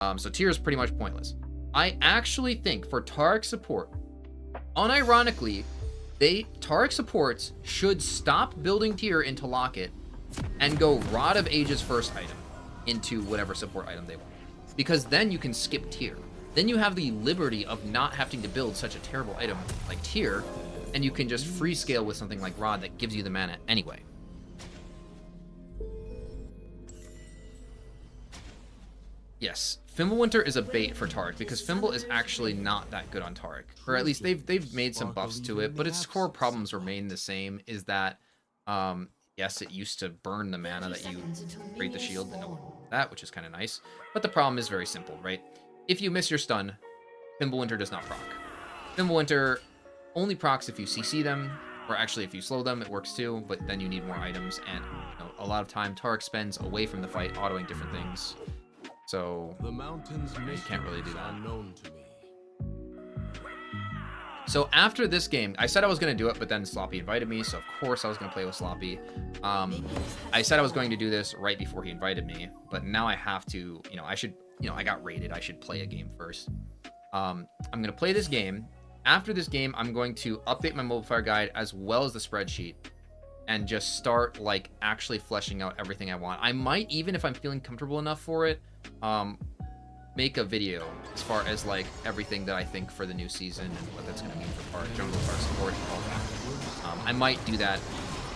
So tier is pretty much pointless. I actually think for Taric support, unironically, Taric supports should stop building tier into Locket and go Rod of Ages first item into whatever support item they want. Because then you can skip tier. Then you have the liberty of not having to build such a terrible item like tier, and you can just free scale with something like Rod that gives you the mana anyway. Yes, Fimblewinter is a bait for Taric because Fimble is actually not that good on Taric. Or at least they've made some buffs to it, but its core problems remain the same, is that yes, it used to burn the mana that you create the shield and that, which is kind of nice. But the problem is very simple, right? If you miss your stun, Fimblewinter does not proc. Fimblewinter only procs if you CC them, or actually if you slow them, it works too, but then you need more items, and a lot of time Taric spends away from the fight autoing different things. So the mountains you can't really do that. Unknown to me. So after this game, I said I was going to do it, but then Sloppy invited me, so of course I was going to play with Sloppy. I said I was going to do this right before he invited me, but now I have to, I got raided. I should play a game first. I'm going to play this game. After this game, I'm going to update my modifier guide as well as the spreadsheet and just start like actually fleshing out everything I want. I might, even if I'm feeling comfortable enough for it, make a video as far as like everything that I think for the new season and what that's going to mean for part jungle, part support, all that. I might do that.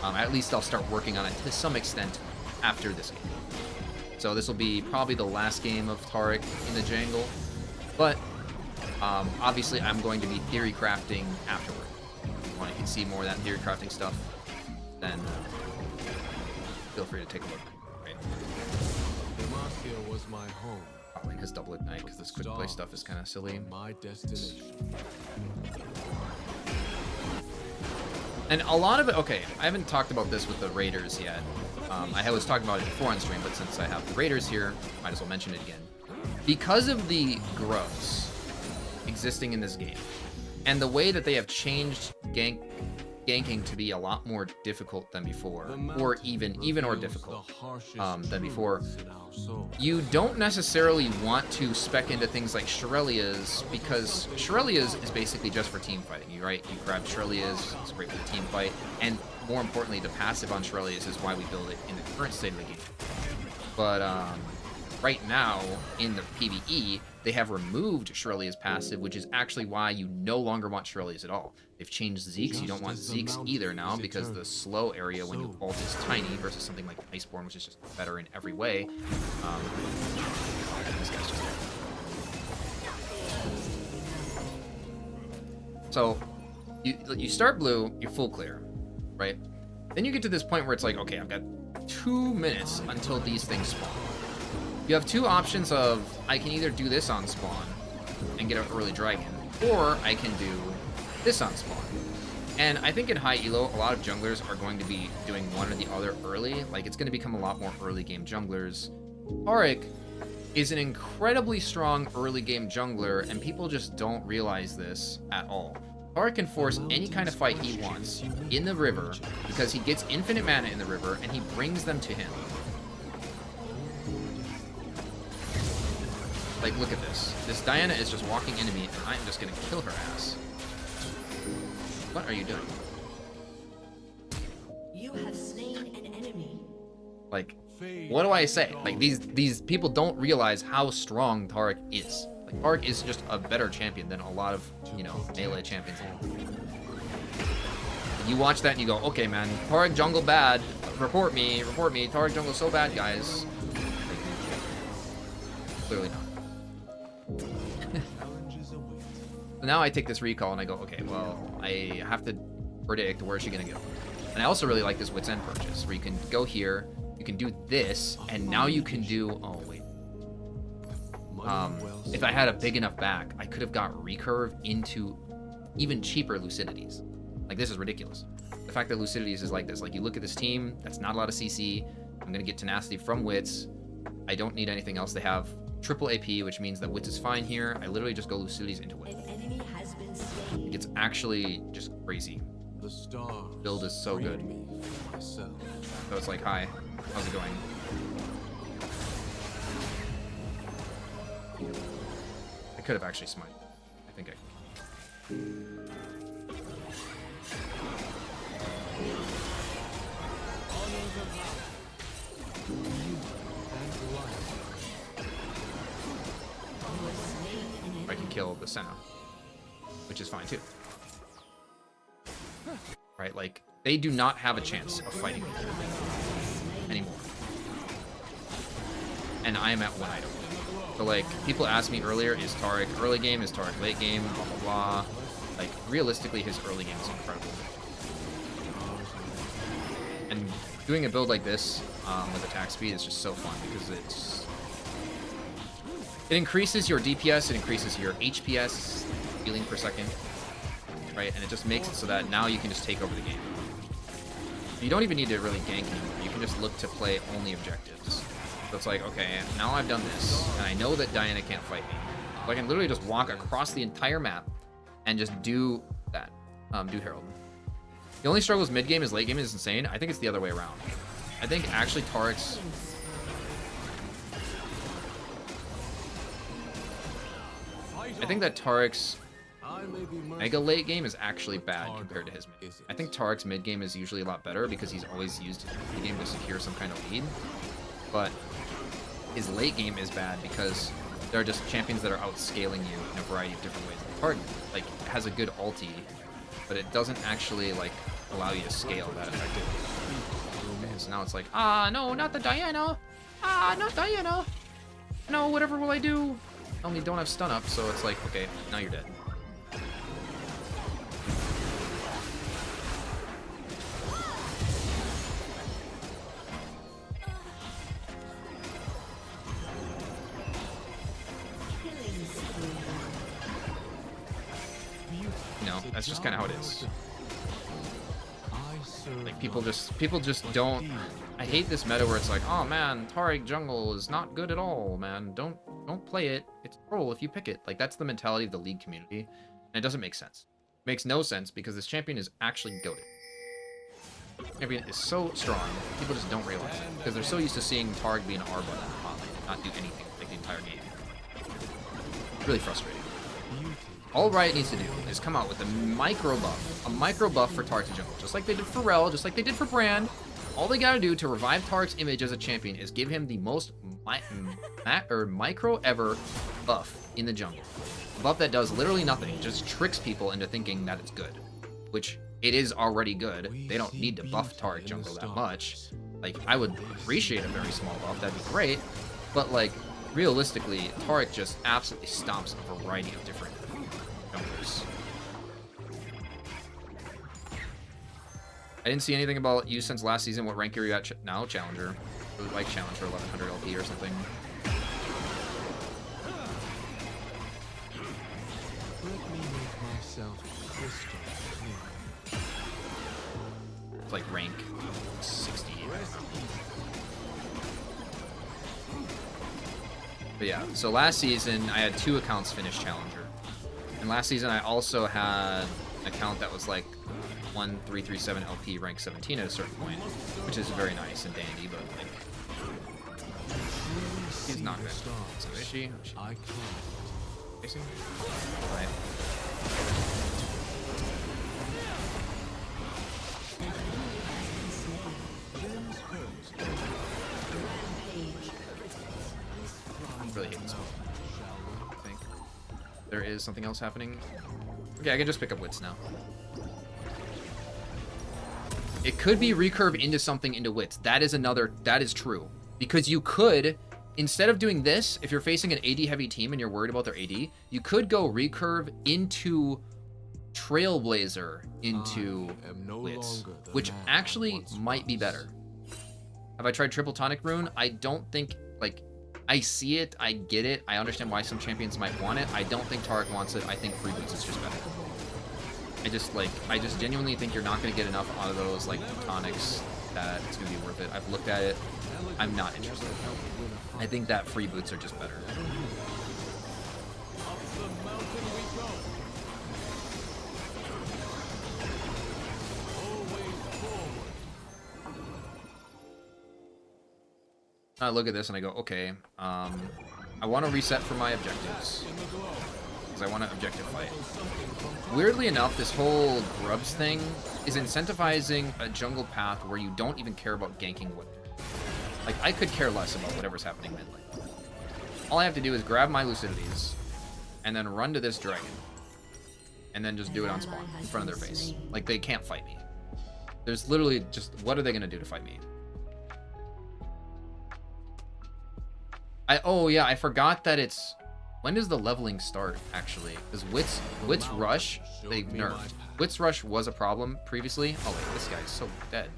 At least I'll start working on it to some extent after this game. So this will be probably the last game of Taric in the jungle, but obviously I'm going to be theory crafting afterward. If you want to see more of that theory crafting stuff, then feel free to take a look. Right? Demacia was my home. Probably his double ignite because this quick play stuff is kind of silly. My destination. And a lot of it, okay, I haven't talked about this with the Raiders yet. I was talking about it before on stream, but since I have the Raiders here, might as well mention it again. Because of the growths existing in this game, and the way that they have changed ganking to be a lot more difficult than before, or even more difficult than before, you don't necessarily want to spec into things like Shurelya's, because Shurelya's is basically just for team fighting, right? You grab Shurelya's, it's great for the team fight, and more importantly, the passive on Shurelya's is why we build it in the current state of the game. But right now, in the PBE, they have removed Shurelya's passive, which is actually why you no longer want Shurelya's at all. They've changed Zeke's. You don't want Zeke's either now because the slow area when you ult is tiny versus something like Iceborne, which is just better in every way. This guy's just dead. So you start blue, you're full clear, right? Then you get to this point where it's like, okay, I've got 2 minutes until these things spawn. You have two options of, I can either do this on spawn and get an early dragon, or I can do this on spawn. And I think in high elo, a lot of junglers are going to be doing one or the other early. Like, it's going to become a lot more early game junglers. Taric is an incredibly strong early game jungler, and people just don't realize this at all. Taric can force any kind of fight he wants in the river because he gets infinite mana in the river and he brings them to him. Like, look at this. This Diana is just walking into me, and I'm just gonna kill her ass. What are you doing? You have slain an enemy. Like, what do I say? Like, these people don't realize how strong Taric is. Like, Taric is just a better champion than a lot of, melee champions. You watch that and you go, okay, man, Taric jungle bad. Report me. Taric jungle so bad, guys. Clearly not. So now I take this recall and I go, okay, well, I have to predict where is she gonna go. And I also really like this Wits End purchase, where you can go here, you can do this, and now you can do, oh wait. If I had a big enough back, I could have got recurve into even cheaper Lucidities. Like, this is ridiculous. The fact that Lucidities is like this, like, you look at this team, that's not a lot of CC, I'm gonna get tenacity from Wits, I don't need anything else. They have triple AP, which means that Wits is fine here. I literally just go Lucidities into Wits. It's actually just crazy. The stars build is so good. So it's like, hi, how's it going? I could have actually smited. I think I I can kill the Senna, which is fine too. Right, like, they do not have a chance of fighting me anymore. And I am at 1 item. So, like, people asked me earlier, is Taric early game, is Taric late game, blah, blah, blah. Like, realistically, his early game is incredible. And doing a build like this with attack speed is just so fun because it increases your DPS, it increases your HPS, healing per second, right? And it just makes it so that now you can just take over the game. You don't even need to really gank anymore. You can just look to play only objectives. So it's like, okay, now I've done this, and I know that Diana can't fight me. So I can literally just walk across the entire map and just do that. Do Herald. The only struggles mid-game is late game is insane. I think it's the other way around. I think actually Taric's... I think that Taric's mega late game is actually bad compared to his mid. I think Taric's mid game is usually a lot better because he's always used the game to secure some kind of lead. But his late game is bad because there are just champions that are outscaling you in a variety of different ways. Taric, like, has a good ulti, but it doesn't actually, like, allow you to scale that effectively. Okay, so now it's like, no, not the Diana! Not Diana! No, whatever will I do? I only don't have stun up, so it's like, okay, now you're dead. That's just kind of how it is. Like, people just don't... I hate this meta where it's like, oh man, Taric jungle is not good at all, man. Don't play it. It's troll if you pick it. Like, that's the mentality of the League community. And it doesn't make sense. It makes no sense because this champion is actually goated. Champion is so strong, people just don't realize it. Because they're so used to seeing Taric be an R button and not do anything like the entire game. Really frustrating. All Riot needs to do is come out with a micro buff for Taric's jungle, just like they did for Rel, just like they did for Brand. All they gotta do to revive Taric's image as a champion is give him the most micro ever buff in the jungle. A buff that does literally nothing, just tricks people into thinking that it's good, which it is already good. They don't need to buff Taric jungle that much. Like, I would appreciate a very small buff, that'd be great, but like, realistically, Taric just absolutely stomps a variety of different junglers. I didn't see anything about you since last season. What rank are you at now? Challenger. Like Challenger 1100 LP or something. Let me make myself crystal clear. It's like rank 60. But yeah, so last season I had 2 accounts finish Challenger. And last season I also had an account that was like 1337 LP rank 17 at a certain point, which is very nice and dandy, but like, he's not good. So is she? Facing? Right. I'm really hating this one. I think there is something else happening. Okay, I can just pick up Wits now. It could be recurve into something into Wits. That is true. Because you could, instead of doing this, if you're facing an AD heavy team and you're worried about their AD, you could go recurve into Trailblazer into Wits, which actually might be better. Have I tried Triple Tonic Rune? I don't think, like, I see it, I get it, I understand why some champions might want it. I don't think Taric wants it. I think Free Boots is just better. I just genuinely think you're not going to get enough out of those, like, tonics that it's going to be worth it. I've looked at it. I'm not interested. I think that Free Boots are just better. I look at this and I go, okay, I want to reset for my objectives. because I want to objective fight. Weirdly enough, this whole grubs thing is incentivizing a jungle path where you don't even care about ganking what. Like, I could care less about whatever's happening mid lane. All I have to do is grab my Lucidities and then run to this dragon. And then just do it on spawn in front of their face. Like, they can't fight me. There's literally just, what are they going to do to fight me? Oh yeah, I forgot that it's, when does the leveling start, actually? Because Wits Rush, they've nerfed. Wits Rush was a problem previously. Oh wait, this guy's so dead.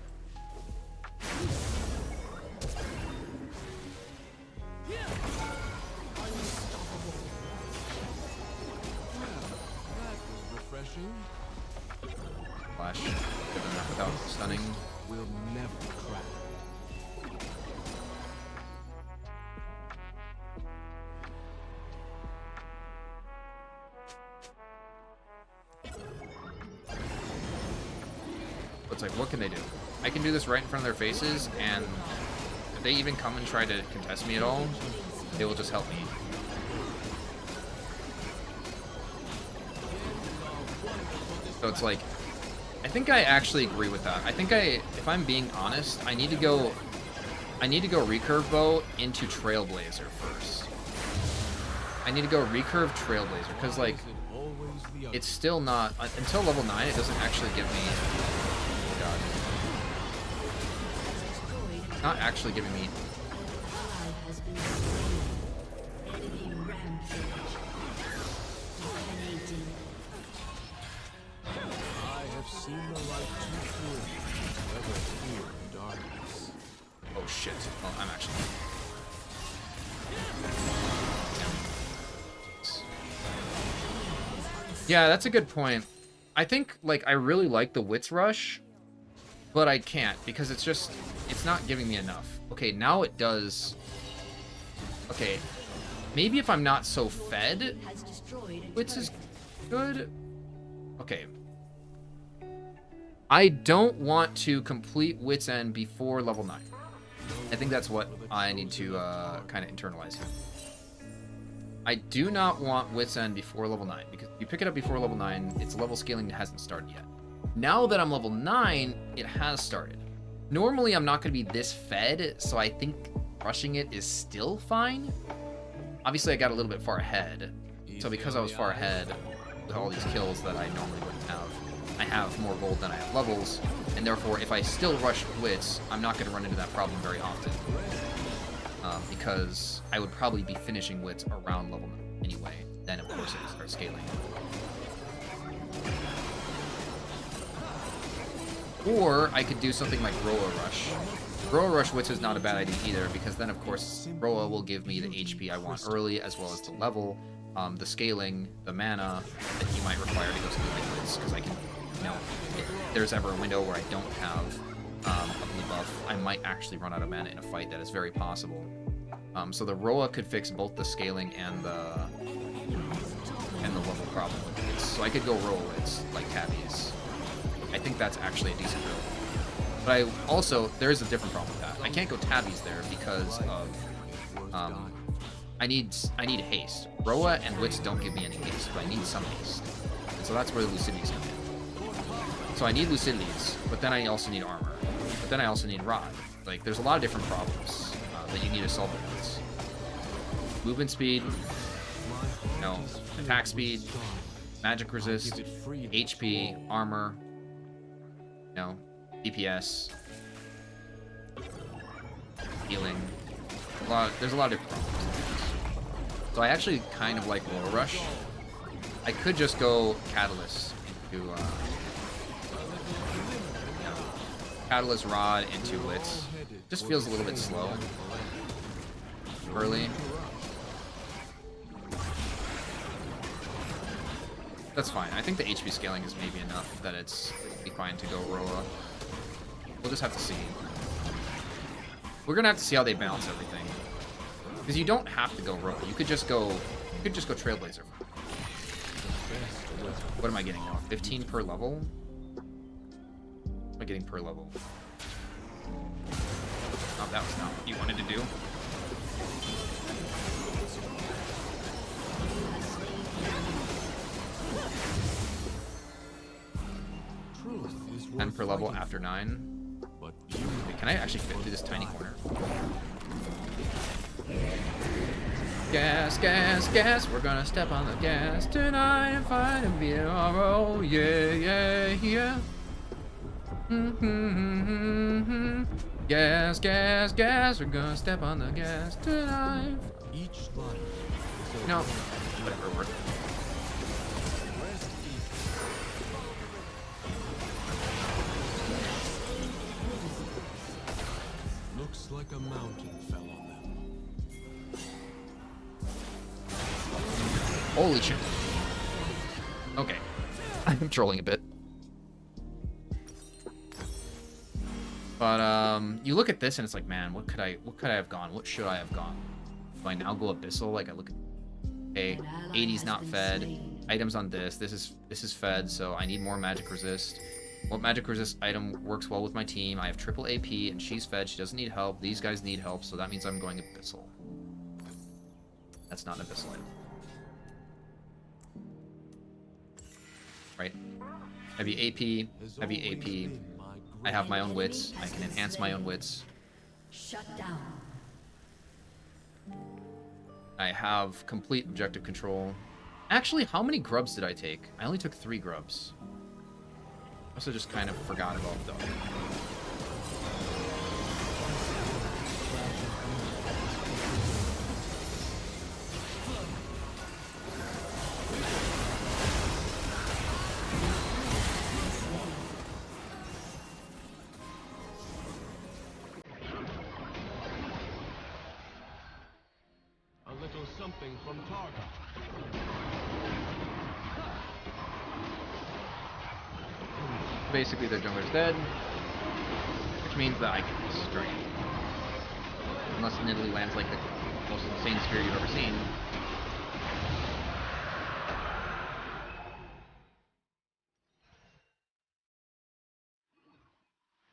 Flash. Good enough without stunning. Will never crack. It's like, what can they do? I can do this right in front of their faces, and if they even come and try to contest me at all, they will just help me. So it's like, I think I actually agree with that. I think if I'm being honest, I need to go recurve bow into Trailblazer first. I need to go recurve Trailblazer, because like, it's still not, until level 9, it doesn't actually give me, oh god. It's not actually giving me, Seen the light too clearly, never fear darkness. oh shit. Oh, I'm actually. Yeah, that's a good point. I think, like, I really like the Wits Rush, but I can't because it's not giving me enough. Okay, now it does. Okay, maybe if I'm not so fed, Wits is good. Okay. I don't want to complete Wits End before level 9. I think that's what I need to kind of internalize here. I do not want Wits End before level 9, because if you pick it up before level 9, its level scaling hasn't started yet. Now that I'm level 9, it has started. Normally, I'm not going to be this fed, so I think rushing it is still fine. Obviously, I got a little bit far ahead. So because I was far ahead with all these kills that I normally wouldn't have, I have more gold than I have levels, and therefore, if I still rush Wits, I'm not going to run into that problem very often. Because I would probably be finishing Wits around level 9 anyway. Then, of course, it would start scaling. Or I could do something like Roa Rush. Roa Rush Wits is not a bad idea either, because then, of course, Roa will give me the HP I want early, as well as the level, the scaling, the mana that you might require to go something like Wits, because I can, you know, if there's ever a window where I don't have a blue buff, I might actually run out of mana in a fight. That is very possible. So the Roa could fix both the scaling and the level problem with Wits. So I could go Roa Wits, like Tabbies. I think that's actually a decent build. But there is a different problem with that. I can't go Tabbies there because of, I need haste. Roa and Wits don't give me any haste, but I need some haste. And so that's where the Lucidities come in. So I need Lucidities, but then I also need armor. But then I also need Rod. Like, there's a lot of different problems that you need to solve at once. Movement speed, attack speed, magic resist, HP, armor, DPS, healing. There's a lot of different problems. So I actually kind of like Roa Rush. I could just go Catalyst into Catalyst Rod into Wits. Just feels a little bit slow early. That's fine. I think the HP scaling is maybe enough that it's be fine to go Roa. We'll just have to see. We're gonna have to see how they balance everything. Because you don't have to go Roa. You could just go Trailblazer. What am I getting now? 15 per level? What am I getting per level? Oh, that was not what you wanted to do. 10 per level after 9. But Wait, can I actually fit through this tiny corner? Gas, gas, gas. We're gonna step on the gas tonight and find a tomorrow. Yeah, yeah, yeah. Gas, gas, gas. We're gonna step on the gas tonight. each life is a No, world. whatever. Worth it. Rest easy. Looks like a mountain fell on them. Holy shit. Okay. I'm trolling a bit. But you look at this and it's like, man, what could I have gone? What should I have gone? Do I now go Abyssal? Like I look at, okay, 80's not fed. Items on this. This is fed, so I need more magic resist. What magic resist item works well with my team? I have triple AP and she's fed. She doesn't need help. These guys need help, so that means I'm going Abyssal. That's not an Abyssal item. Right? Heavy AP, heavy AP. I have my own wits. I can enhance my own wits. Shut down. I have complete objective control. Actually, how many grubs did I take? I only took 3 grubs. I also just kind of forgot about them. A little something from Taric. Basically, their jungler's dead, which means that I can destroy it. Unless Nidalee lands like the most insane spear you've ever seen.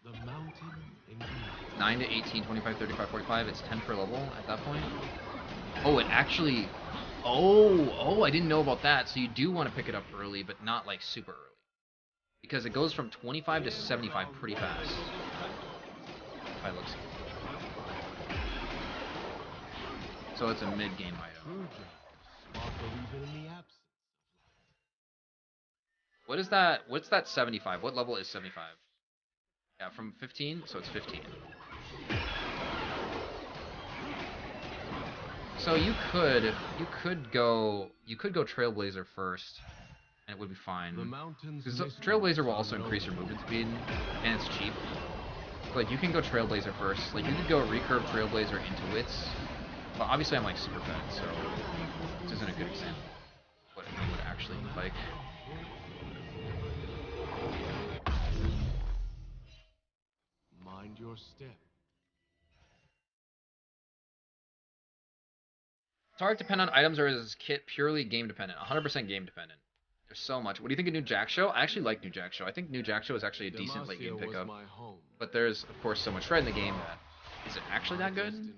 The mountain indeed. 9 to 18, 25, 35, 45. It's 10 per level at that point. Oh, it actually... Oh, I didn't know about that. So you do want to pick it up early, but not like super early. Because it goes from 25 to 75 pretty fast. If I look. So it's a mid-game item. True gems sparkle even in the absence. What is that? What's that 75? What level is 75? Yeah, from 15, so it's 15. So you could go Trailblazer first, and it would be fine. The mountains Because mysteries Trailblazer will are also increase your known. movement speed, and it's cheap. Like you can go Trailblazer first. Like you could go recurve Trailblazer into Wits. But obviously I'm like super fed, so this isn't a good example of what it would actually look like. Mind your step. Taric depend on items, or is his kit purely game dependent? 100% game dependent. There's so much. What do you think of New Jack Show? I actually like New Jack Show. I think New Jack Show is actually a decent late game Demacia was pickup. my home. But there's, of course, so much thread in the game that... Is it actually that good? Destination.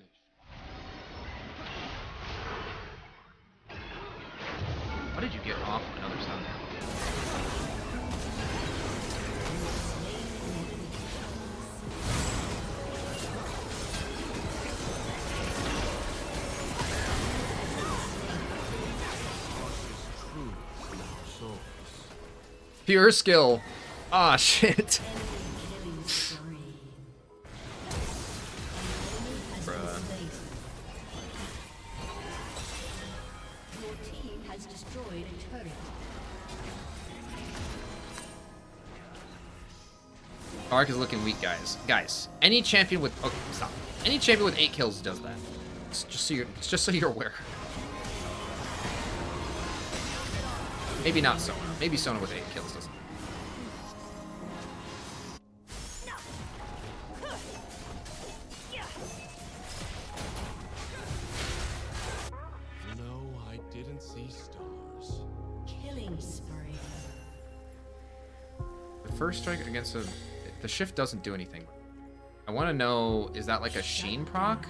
What did you get off another stun? True in our souls. Pure skill. Ah, shit. Killing spree. Bruh. Your team has destroyed a turret. Taric is looking weak, guys. Guys, any champion with... Okay, stop. Any champion with 8 kills does that. It's just so you're aware. Maybe not Sona. Maybe Sona with 8 kills doesn't. No, I didn't see stars. Killing spree. The first strike against a... The shift doesn't do anything. I want to know, is that like a Sheen proc?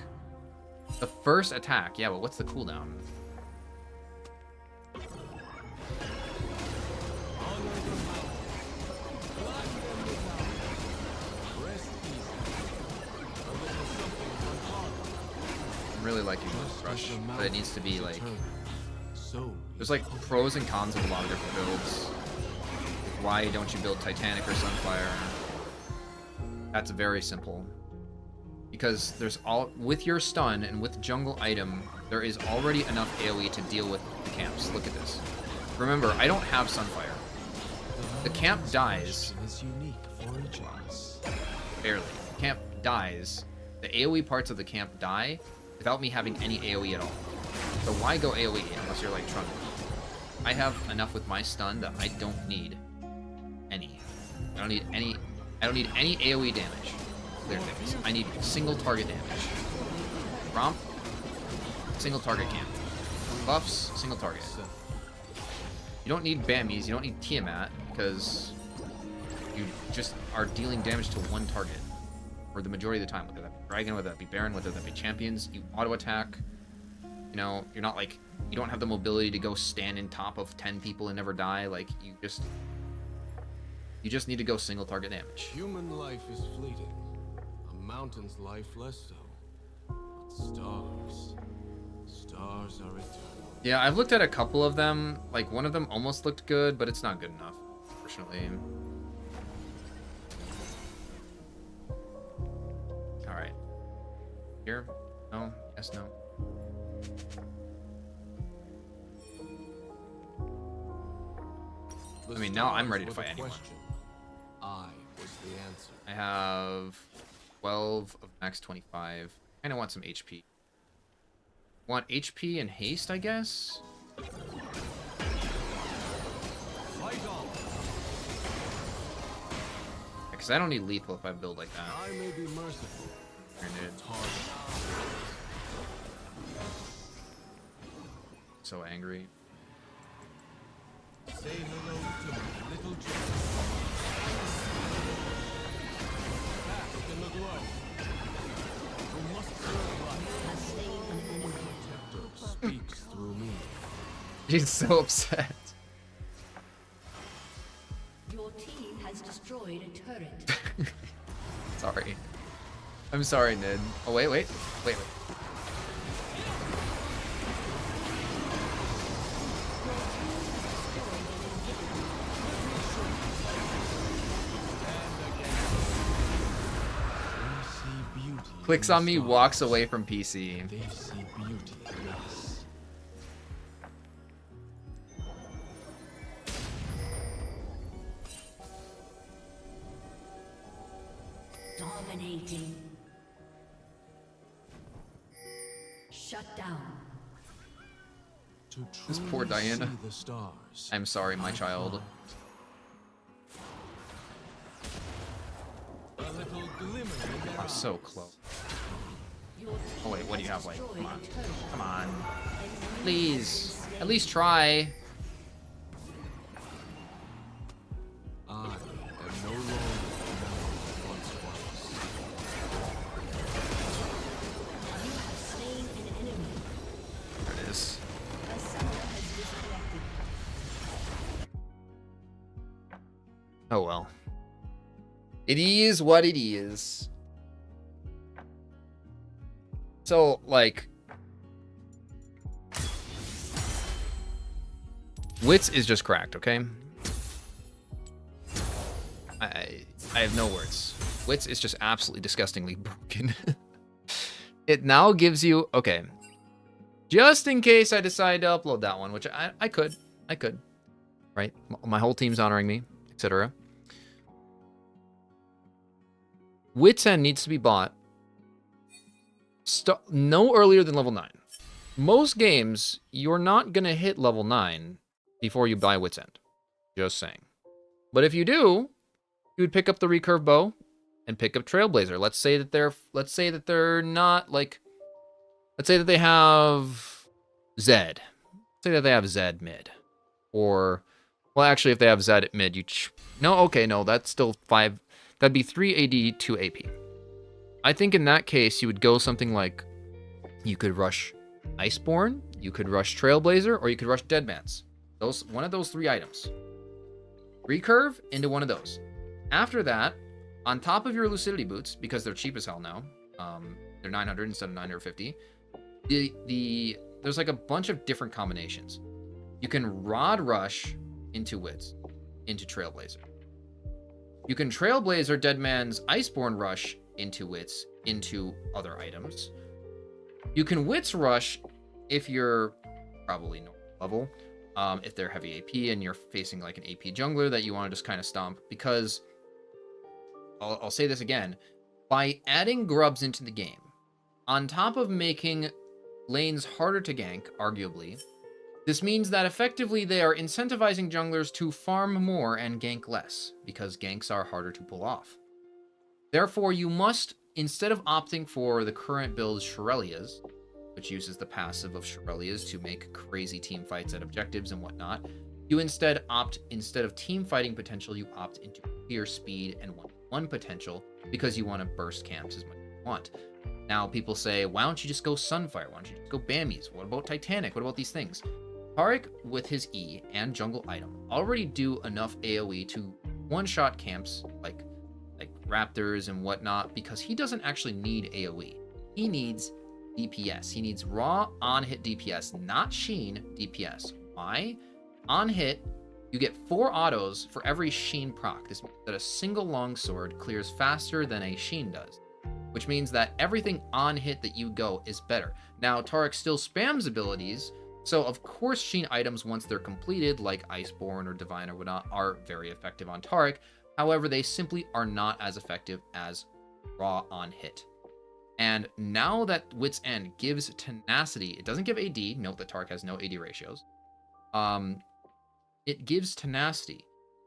The first attack. Yeah, but what's the cooldown? like you Just rush, as the but it needs to be mountains like return, so there's like pros and cons of a lot of different builds. Why don't you build Titanic or Sunfire? That's very simple. Because there's all with your stun and with jungle item, there is already enough AoE to deal with the camps. Look at this. Remember, I don't have Sunfire. The camp dies. is unique for each of us. Barely. The camp dies. The AoE parts of the camp die without me having any AoE at all. So why go AoE unless you're like Trundle? I have enough with my stun that I don't need any. I don't need any AoE damage. Clear things. I need single target damage. Romp, single target camp. Buffs, single target. You don't need Bammies, you don't need Tiamat, because you just are dealing damage to one target for the majority of the time, whether that be Dragon, whether that be Baron, whether that be Champions. You auto attack. You know, you're not like, you don't have the mobility to go stand in top of 10 people and never die. Like, you just need to go single target damage. Human life is fleeting. A mountain's life less so. But stars are eternal. Yeah, I've looked at a couple of them. Like, one of them almost looked good, but it's not good enough, unfortunately. Alright. Here? No? Yes, no. I mean, now I'm ready to fight anyone. I was the answer. I have 12 of max 25. Kinda want some HP. Want HP and haste, I guess? Fight on. Because I don't need lethal if I build like that. I may be merciful. It's hard. So angry. Say hello to my little child. Back in the glow. We must serve life. Protector speaks through me. She's so upset. Your team has destroyed a turret. Sorry. I'm sorry, Nid. Oh, wait. Clicks on me, walks away from PC. They see beauty in us. Dominating. Shut down. To This poor truly Diana. see the stars, I'm sorry, my I child. find a little glimmer in their I'm so eyes. close. Your team Oh wait, what do you has have? Like, destroyed come on. a turret. Come on. And you Please. have At least try. I am no longer the man I once was. slain an enemy. There it is. A summoner has disconnected. Oh well. It is what it is. So, like, Wits is just cracked, okay? I have no words. Wits is just absolutely disgustingly broken. It now gives you, okay, just in case I decide to upload that one, which I could, right? My whole team's honoring me, etc. Wits End needs to be bought no earlier than level 9. Most games, you're not going to hit level 9 before you buy Wits End. Just saying. But if you do, you would pick up the recurve bow and pick up Trailblazer. Let's say that they're not like, let's say that they have Zed. Say that they have Zed mid. Or, well, actually, if they have Zed at mid, no, that's still 5. That'd be 3 AD, 2 AP. I think in that case, you would go something like, you could rush Iceborne, you could rush Trailblazer, or you could rush Deadman's. One of those 3 items. Recurve into one of those. After that, on top of your Lucidity boots, because they're cheap as hell now, they're 900 instead of 950, There's like a bunch of different combinations. You can Rod Rush into Wits, into Trailblazer. You can Trailblazer Deadman's Iceborne Rush into Wits, into other items. You can Wits Rush if you're probably no level, if they're heavy AP and you're facing like an AP jungler that you want to just kind of stomp, because I'll say this again, by adding grubs into the game, on top of making lanes harder to gank, arguably, this means that effectively they are incentivizing junglers to farm more and gank less, because ganks are harder to pull off. Therefore, you must, instead of opting for the current build Shurelya's, which uses the passive of Shurelya's to make crazy team fights at objectives and whatnot, you instead opt, instead of team fighting potential, you opt into clear speed and 1-1 potential, because you want to burst camps as much as you want. Now, people say, why don't you just go Sunfire? Why don't you just go Bammies? What about Titanic? What about these things? Taric, with his E and jungle item, already do enough AoE to one-shot camps like Raptors and whatnot, because he doesn't actually need AoE. He needs DPS. He needs raw on-hit DPS, not Sheen DPS. Why? On hit, you get 4 autos for every Sheen proc. This means that a single longsword clears faster than a Sheen does, which means that everything on hit that you go is better. Now, Taric still spams abilities, so of course Sheen items, once they're completed, like Iceborne or Divine or whatnot, are very effective on Taric. However, they simply are not as effective as raw on hit. And now that Wits End gives tenacity, it doesn't give AD. Note that Taric has no AD ratios. It gives tenacity.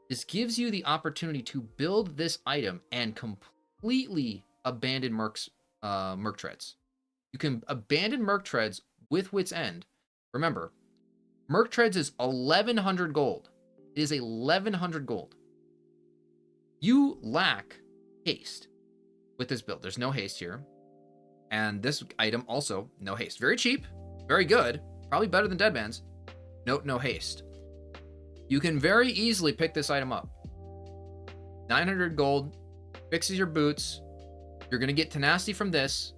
This gives you the opportunity to build this item and completely abandon Merc Treads. You can abandon Merc Treads with Wits End. Remember, Merc Treads is 1,100 gold. It is 1,100 gold. You lack haste with this build. There's no haste here. And this item also, no haste. Very cheap, very good, probably better than Deadman's. Note, no haste. You can very easily pick this item up. 900 gold, fixes your boots. You're going to get tenacity from this.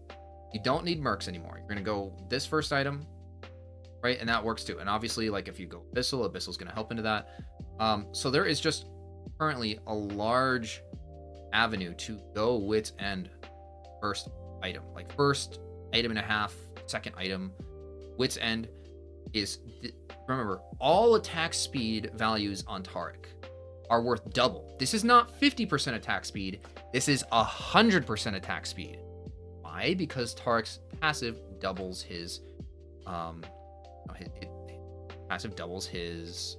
You don't need mercs anymore. You're going to go this first item, right? And that works too. And obviously, like if you go Abyssal, Abyssal's going to help into that. So there is just currently a large avenue to go Wits End first item, like first item and a half, second item. Wits End is, remember, all attack speed values on Taric are worth double. This is not 50% attack speed. This is 100% attack speed. Why? Because Taric's passive doubles his, passive doubles his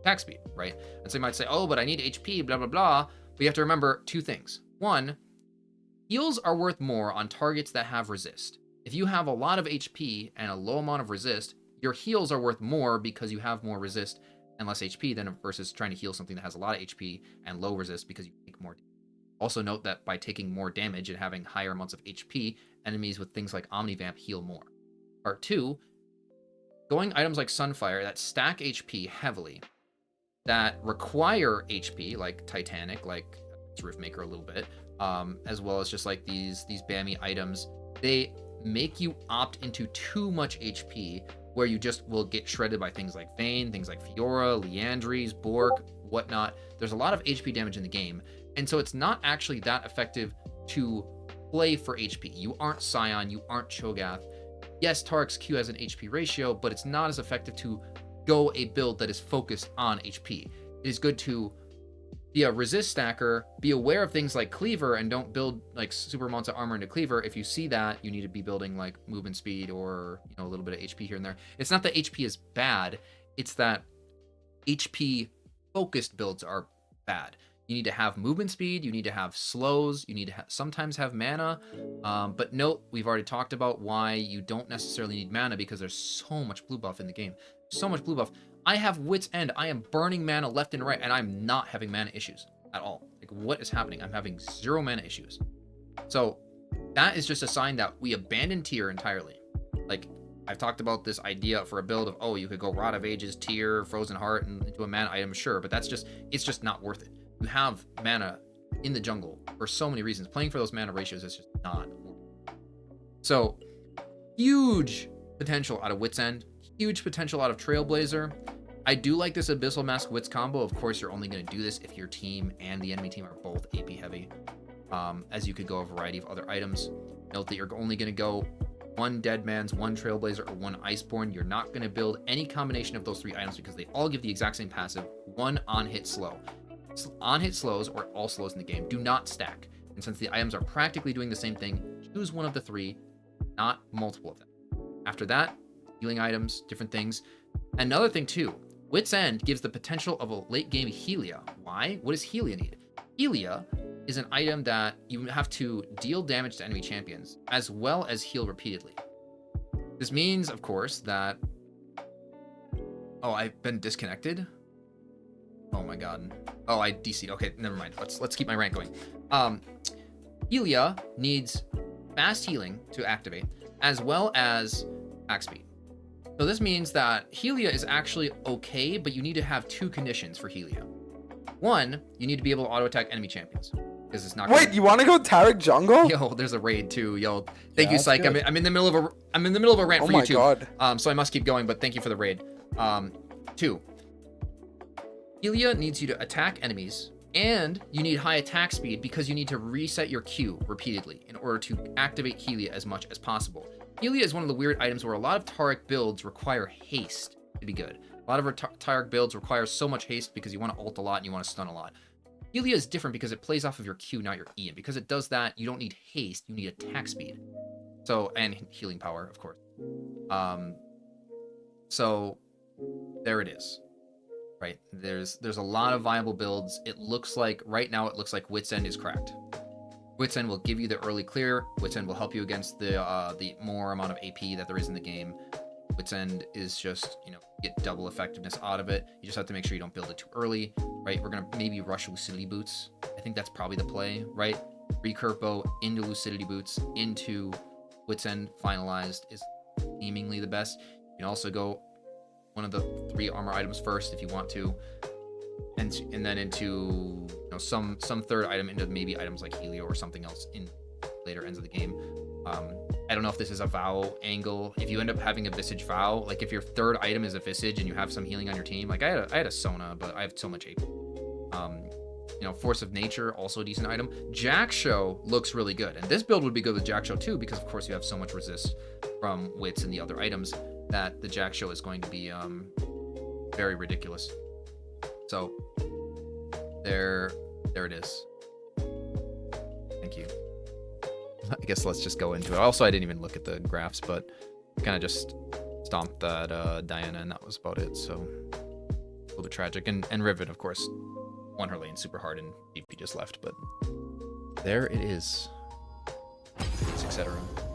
attack speed, right? And so you might say, oh, but I need HP, blah, blah, blah. But you have to remember 2 things. 1, heals are worth more on targets that have resist. If you have a lot of HP and a low amount of resist, your heals are worth more because you have more resist and less HP than versus trying to heal something that has a lot of HP and low resist because you take more. Also note that by taking more damage and having higher amounts of HP, enemies with things like Omnivamp heal more. Part 2, going items like Sunfire that stack HP heavily, that require HP, like Titanic, like Roofmaker a little bit, as well as just like these Bammy items, they make you opt into too much HP, where you just will get shredded by things like Vayne, things like Fiora, Liandry's, Bork, whatnot. There's a lot of HP damage in the game, and so it's not actually that effective to play for HP. You aren't Scion, you aren't Cho'Gath. Yes, Taric's Q has an HP ratio, but it's not as effective to go a build that is focused on HP. It is good to be a resist stacker, be aware of things like Cleaver, and don't build like super amounts of armor into Cleaver. If you see that, you need to be building like movement speed or, you know, a little bit of HP here and there. It's not that HP is bad, it's that HP focused builds are bad. You need to have movement speed, you need to have slows, you need to sometimes have mana. But note, we've already talked about why you don't necessarily need mana, because there's so much blue buff in the game. So much blue buff. I have Wits End. I am burning mana left and right, and I'm not having mana issues at all. Like, what is happening? I'm having 0 mana issues. So that is just a sign that we abandon tier entirely. Like, I've talked about this idea for a build of, oh, you could go Rod of Ages, tier, Frozen Heart, and into a mana item, sure, but that's just, it's just not worth it. You have mana in the jungle for so many reasons. Playing for those mana ratios is just not worth it. So, huge potential out of Wits End, huge potential out of Trailblazer. I do like this Abyssal Mask Wits combo. Of course, you're only going to do this if your team and the enemy team are both AP heavy, as you could go a variety of other items. Note that you're only going to go 1 Deadman's, 1 Trailblazer, or 1 Iceborne. You're not going to build any combination of those 3 items because they all give the exact same passive, 1 on-hit slow. On-hit slows, or all slows in the game, do not stack. And since the items are practically doing the same thing, choose one of the 3, not multiple of them. After that, healing items, different things. Another thing too, Wits End gives the potential of a late game Helia. Why? What does Helia need? Helia is an item that you have to deal damage to enemy champions, as well as heal repeatedly. This means, of course, that... Oh, I've been disconnected? Oh my god. Oh, I DC'd. Okay, never mind. Let's keep my rank going. Helia needs fast healing to activate, as well as attack speed. So this means that Helia is actually okay, but you need to have 2 conditions for Helia. 1, you need to be able to auto attack enemy champions, because it's not. Wait, you want to go Taric jungle? Yo, there's a raid too. Yo, thank Yeah, you, that's Psych. good. I'm in the middle of a rant Oh for my you too. God. So I must keep going, but thank you for the raid. 2, Helia needs you to attack enemies, and you need high attack speed because you need to reset your Q repeatedly in order to activate Helia as much as possible. Helia is one of the weird items where a lot of Taric builds require haste to be good. A lot of Taric builds require so much haste because you want to ult a lot and you want to stun a lot. Helia is different because it plays off of your Q, not your E, and because it does that, you don't need haste, you need attack speed. So, and healing power, of course. So, there it is. Right, there's a lot of viable builds. It looks like, right now, it looks like Wits End is cracked. Wits End will give you the early clear. Wits End will help you against the more amount of AP that there is in the game. Wits End is just, you know, get double effectiveness out of it. You just have to make sure you don't build it too early, right? We're going to maybe rush Lucidity Boots. I think that's probably the play, right? Recurve Bow into Lucidity Boots into Wits End finalized is seemingly the best. You can also go one of the 3 armor items first if you want to, and then into, you know, some third item into maybe items like Helio or something else in later ends of the game. I don't know if this is a Vow angle. If you end up having a Visage Vow, like if your third item is a Visage and you have some healing on your team, like I had a Sona, but I have so much AP. You know, Force of Nature, also a decent item. Jack Show looks really good, and this build would be good with Jack Show too, because of course you have so much resist from Wits and the other items that the Jack Show is going to be very ridiculous. So there it is. Thank you. I guess let's just go into it. Also, I didn't even look at the graphs, but kind of just stomped that Diana, and that was about it. So a little bit tragic. And Riven, of course, won her lane super hard, and DP just left. But there it is, etc.